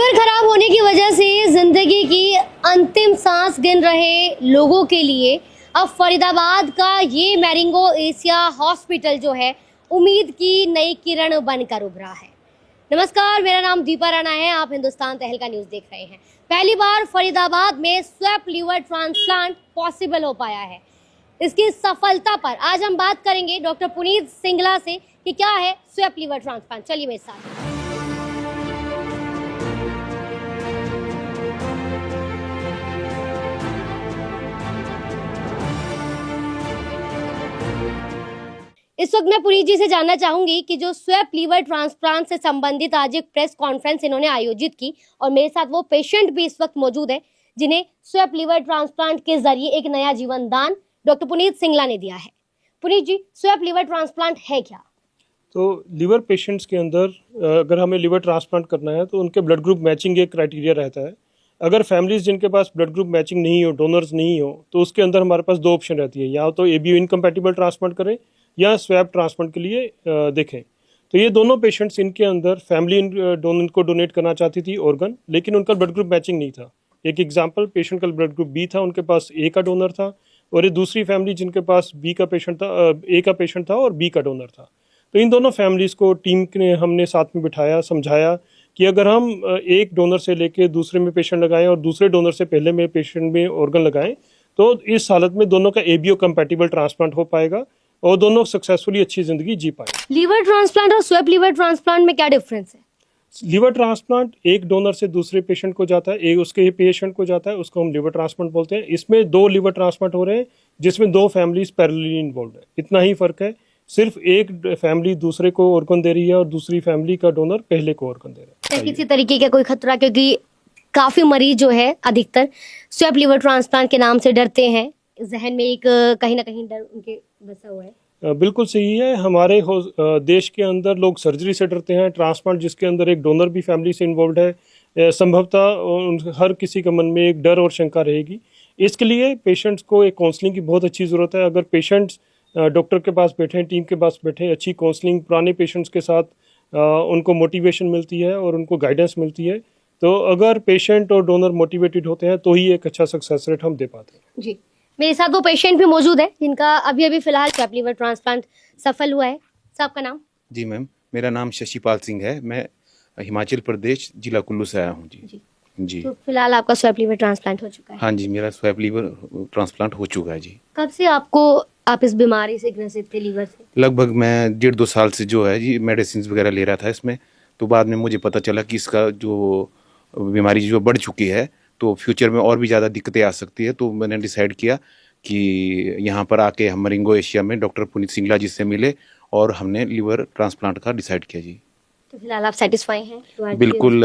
Liver खराब होने की वजह से जिंदगी की अंतिम सांस गिन रहे लोगों के लिए अब फरीदाबाद का ये मैरिंगो एशिया हॉस्पिटल जो है उम्मीद की नई किरण बनकर उभरा है। नमस्कार, मेरा नाम दीपा राणा है। आप हिंदुस्तान तहलका न्यूज़ देख रहे हैं। पहली बार फरीदाबाद में स्वैप लीवर ट्रांसप्लांट पॉसिबल हो पाया है। इसकी सफलता पर आज हम बात करेंगे डॉक्टर पुनीत सिंगला से कि क्या है स्वैप लीवर ट्रांसप्लांट। चलिए मेरे साथ। इस वक्त मैं पुनीत जी से जानना चाहूंगी कि जो स्वैप लीवर ट्रांसप्लांट से संबंधित आज एक प्रेस कॉन्फ्रेंस इन्होंने आयोजित की और मेरे साथ वो पेशेंट भी इस वक्त मौजूद है जिन्हें स्वैप लीवर ट्रांसप्लांट के जरिए एक नया जीवन दान डॉक्टर पुनीत सिंगला ने दिया है। पुनीत जी, स्वैप लीवर ट्रांसप्लांट है क्या? तो लीवर पेशेंट्स के अंदर अगर हमें लीवर ट्रांसप्लांट करना है तो उनके ब्लड ग्रुप मैचिंग एक क्राइटेरिया रहता है। अगर फैमिलीज जिनके पास ब्लड ग्रुप मैचिंग नहीं हो, डोनर्स नहीं हो, तो उसके अंदर हमारे पास दो ऑप्शन रहती है, या तो एबीओ इनकम्पैटिबल ट्रांसप्लांट करें या स्वैप ट्रांसप्लांट के लिए देखें। तो ये दोनों पेशेंट्स, इनके अंदर फैमिली इनको डोनेट करना चाहती थी ऑर्गन, लेकिन उनका ब्लड ग्रुप मैचिंग नहीं था। एक एग्जांपल, पेशेंट का ब्लड ग्रुप बी था, उनके पास ए का डोनर था, और ये दूसरी फैमिली जिनके पास बी का पेशेंट था, ए का पेशेंट था और बी का डोनर था। तो इन दोनों फैमिलीज़ को टीम ने हमने साथ में बिठाया, समझाया कि अगर हम एक डोनर से लेके दूसरे में पेशेंट लगाएं और दूसरे डोनर से पहले में पेशेंट में ऑर्गन लगाएं तो इस हालत में दोनों का एबीओ कंपैटिबल ट्रांसप्लांट हो पाएगा और दोनों सक्सेसफुली अच्छी जिंदगी जी पाए। लीवर ट्रांसप्लांट और स्वैप लीवर ट्रांसप्लांट में क्या डिफरेंस है? लीवर ट्रांसप्लांट एक डोनर से दूसरे पेशेंट को जाता है, एक उसके पेशेंट को जाता है, उसको हम लीवर ट्रांसप्लांट बोलते हैं। इसमें दो लीवर ट्रांसप्लांट हो रहे हैं जिसमें दो फैमिलीज पैरेलली इन्वॉल्व है। इतना ही फर्क है, सिर्फ एक फैमिली दूसरे को ऑर्गन दे रही है और दूसरी फैमिली का डोनर पहले को ऑर्गन दे रहा है। किसी तरीके का कोई खतरा? क्योंकि काफी मरीज जो है अधिकतर स्वैप लीवर ट्रांसप्लांट के नाम से डरते हैं, जहन में एक कहीं ना कहीं डर उनके बसा हुआ है। बिल्कुल सही है। हमारे देश के अंदर लोग सर्जरी से डरते हैं। ट्रांसप्लांट जिसके अंदर एक डोनर भी फैमिली से इन्वॉल्व है, संभवतः हर किसी के मन में एक डर और शंका रहेगी। इसके लिए पेशेंट्स को एक काउंसलिंग की बहुत अच्छी ज़रूरत है। अगर पेशेंट्स डॉक्टर के पास बैठे, टीम के पास बैठे, अच्छी काउंसलिंग पुराने पेशेंट्स के साथ उनको मोटिवेशन मिलती है और उनको गाइडेंस मिलती है, तो अगर पेशेंट और डोनर मोटिवेटेड होते हैं तो ही एक अच्छा सक्सेस रेट हम दे पाते हैं। जी, मेरे साथ वो पेशेंट भी मौजूद है जिनका अभी फिलहाल स्वैप लीवर ट्रांसप्लांट सफल हुआ है। साहब का नाम? जी मैम, मेरा नाम शशिपाल सिंह है। मैं हिमाचल प्रदेश जिला कुल्लू से आया हूँ। जी। तो फिलहाल आपका स्वैप लीवर ट्रांसप्लांट हो चुका है? हाँ जी, मेरा स्वैप लीवर ट्रांसप्लांट हो चुका है जी। कब से आप इस बीमारी से ग्रसित थे, लीवर से? लगभग मैं 1.5-2 साल से जो है जी मेडिसिन वगैरह ले रहा था इसमें। तो बाद में मुझे पता चला कि इसका जो बीमारी जो बढ़ चुकी है तो फ्यूचर में और भी ज़्यादा दिक्कतें आ सकती है। तो मैंने डिसाइड किया कि यहाँ पर आके हम मैरिंगो एशिया में डॉक्टर पुनीत सिंगला जी से मिले और हमने लीवर ट्रांसप्लांट का डिसाइड किया जी। तो फिलहाल आप सेटिस्फाई हैं? बिल्कुल,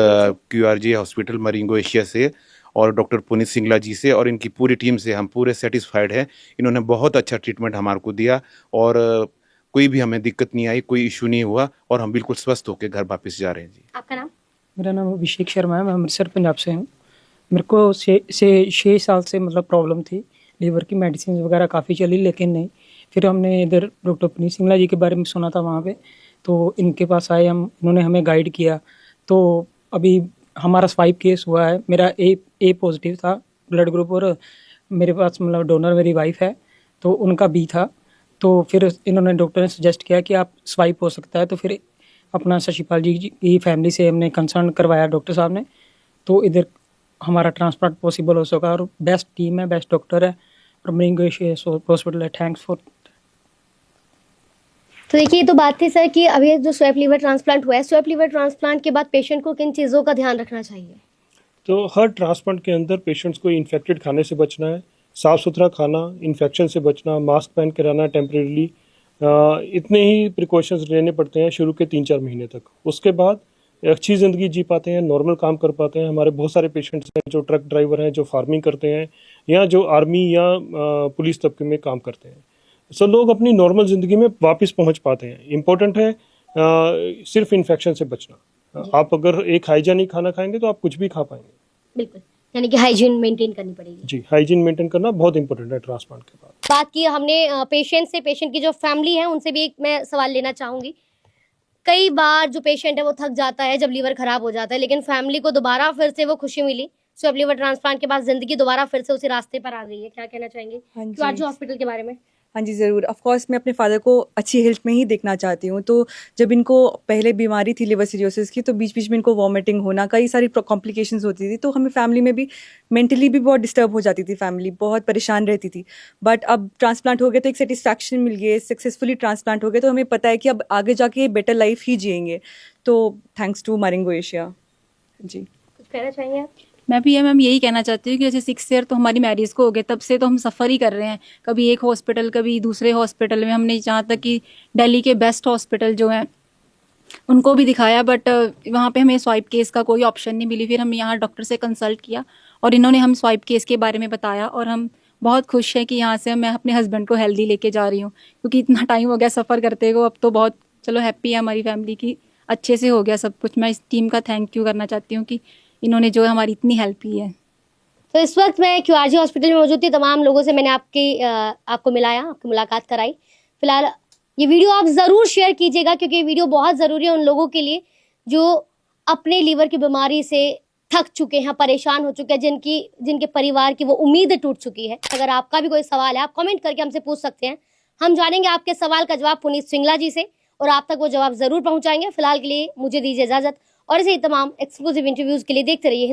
क्यूआरजी हॉस्पिटल मैरिंगो एशिया से और डॉक्टर पुनीत सिंगला जी से और इनकी पूरी टीम से हम पूरे सेटिस्फाइड हैं। इन्होंने बहुत अच्छा ट्रीटमेंट हमारे को दिया और कोई भी हमें दिक्कत नहीं आई, कोई इशू नहीं हुआ और हम बिल्कुल स्वस्थ होकर घर वापस जा रहे हैं जी। आपका नाम? मेरा नाम अभिषेक शर्मा है। मैं अमृतसर पंजाब से हूँ। मेरे को 6 साल से प्रॉब्लम थी, लीवर की मेडिसिन वगैरह काफ़ी चली लेकिन नहीं। फिर हमने इधर डॉक्टर पुनीत सिंगला जी के बारे में सुना था वहाँ पे, तो इनके पास आए हम, इन्होंने हमें गाइड किया। तो अभी हमारा स्वाइप केस हुआ है। मेरा ए पॉजिटिव था ब्लड ग्रुप और मेरे पास डोनर मेरी वाइफ है तो उनका बी था। तो फिर इन्होंने डॉक्टर ने सजेस्ट किया कि आप स्वाइप हो सकता है। तो फिर अपना शशिपाल जी की फैमिली से हमने कंसर्न करवाया डॉक्टर साहब ने, तो इधर हमारा ट्रांसप्लांट पॉसिबल हो सका और बेस्ट टीम है, बेस्ट डॉक्टर है और मैरिंगो एशिया हॉस्पिटल है। Thanks for. तो देखिए, ये तो बात थी सर कि अभी जो स्वैप लीवर ट्रांसप्लांट हुआ है, स्वैप लीवर ट्रांसप्लांट के बाद पेशेंट को किन चीज़ों का ध्यान रखना चाहिए? तो हर ट्रांसप्लांट के अंदर पेशेंट्स को इन्फेक्टेड खाने से बचना है, साफ़ सुथरा खाना, इन्फेक्शन से बचना, मास्क पहन के रहना टेम्परेरी। इतने ही प्रिकॉशंस लेने पड़ते हैं शुरू के 3-4 महीने तक। उसके बाद अच्छी ज़िंदगी जी पाते हैं, नॉर्मल काम कर पाते हैं। हमारे बहुत सारे पेशेंट्स हैं जो ट्रक ड्राइवर हैं, जो फार्मिंग करते हैं या जो आर्मी या पुलिस तबके में काम करते हैं। सो लोग अपनी नॉर्मल ज़िंदगी में वापस पहुंच पाते हैं। इम्पोर्टेंट है सिर्फ इन्फेक्शन से बचना। आप अगर एक हाइजीनिक खाना खाएंगे तो आप कुछ भी खा पाएंगे। बिल्कुल, यानी कि हाइजीन मेंटेन करनी पड़ेगी। जी, हाइजीन मेंटेन करना बहुत इंपॉर्टेंट है ट्रांसप्लांट के बाद। बात की हमने पेशेंट से, पेशेंट की जो फैमिली है उनसे भी एक मैं सवाल लेना चाहूँगी। कई बार जो पेशेंट है वो थक जाता है जब लीवर खराब हो जाता है, लेकिन फैमिली को दोबारा फिर से वो खुशी मिली। सो अब लीवर ट्रांसप्लांट के बाद जिंदगी दोबारा फिर से उसी रास्ते पर आ गई है। क्या कहना चाहेंगे हाँ जी। क्यूआरजी हॉस्पिटल के बारे में? हाँ जी, ज़रूर। ऑफ कोर्स मैं अपने फादर को अच्छी हेल्थ में ही देखना चाहती हूँ। तो जब इनको पहले बीमारी थी लिवर सिरोसिस की, तो बीच बीच में इनको वॉमिटिंग होना, कई सारी कॉम्प्लिकेशंस होती थी। तो हमें फैमिली में भी मेंटली भी बहुत डिस्टर्ब हो जाती थी, फैमिली बहुत परेशान रहती थी। बट अब ट्रांसप्लांट हो गया तो एक सेटिस्फैक्शन मिल गई, सक्सेसफुली ट्रांसप्लांट हो गया, तो हमें पता है कि अब आगे जाके बेटर लाइफ ही जिएंगे। तो थैंक्स टू मारिंगो एशिया जी। कुछ कहना चाहेंगे आप? मैं भी मैम यही कहना चाहती हूँ कि जैसे 6 ईयर तो हमारी मैरिज को हो गए, तब से तो हम सफ़र ही कर रहे हैं, कभी एक हॉस्पिटल कभी दूसरे हॉस्पिटल में। हमने जहाँ तक कि दिल्ली के बेस्ट हॉस्पिटल जो हैं उनको भी दिखाया, बट वहाँ पे हमें स्वाइप केस का कोई ऑप्शन नहीं मिली। फिर हम यहाँ डॉक्टर से कंसल्ट किया और इन्होंने हम स्वाइप केस के बारे में बताया, और हम बहुत खुश हैं कि यहाँ से मैं अपने हस्बैंड को हेल्दी लेके जा रही हूँ, क्योंकि इतना टाइम हो गया सफ़र करते को। अब तो बहुत चलो हैप्पी है हमारी फैमिली की, अच्छे से हो गया सब कुछ। मैं इस टीम का थैंक यू करना चाहती हूँ कि इन्होंने जो हमारी इतनी हेल्प की है। तो इस वक्त मैं क्यूआरजी हॉस्पिटल में मौजूद थी, तमाम लोगों से मैंने आपको मिलाया, आपकी मुलाकात कराई। फिलहाल ये वीडियो आप ज़रूर शेयर कीजिएगा, क्योंकि ये वीडियो बहुत ज़रूरी है उन लोगों के लिए जो अपने लीवर की बीमारी से थक चुके हैं, परेशान हो चुके हैं, जिनके परिवार की वो उम्मीद टूट चुकी है। अगर आपका भी कोई सवाल है, आप कमेंट करके हमसे पूछ सकते हैं। हम जानेंगे आपके सवाल का जवाब पुनीत सिंगला जी से, और आप तक वो जवाब ज़रूर पहुँचाएंगे। फिलहाल के लिए मुझे दीजिए इजाज़त, और ऐसे ही तमाम एक्सक्लूसिव इंटरव्यूज़ के लिए देखते रहिए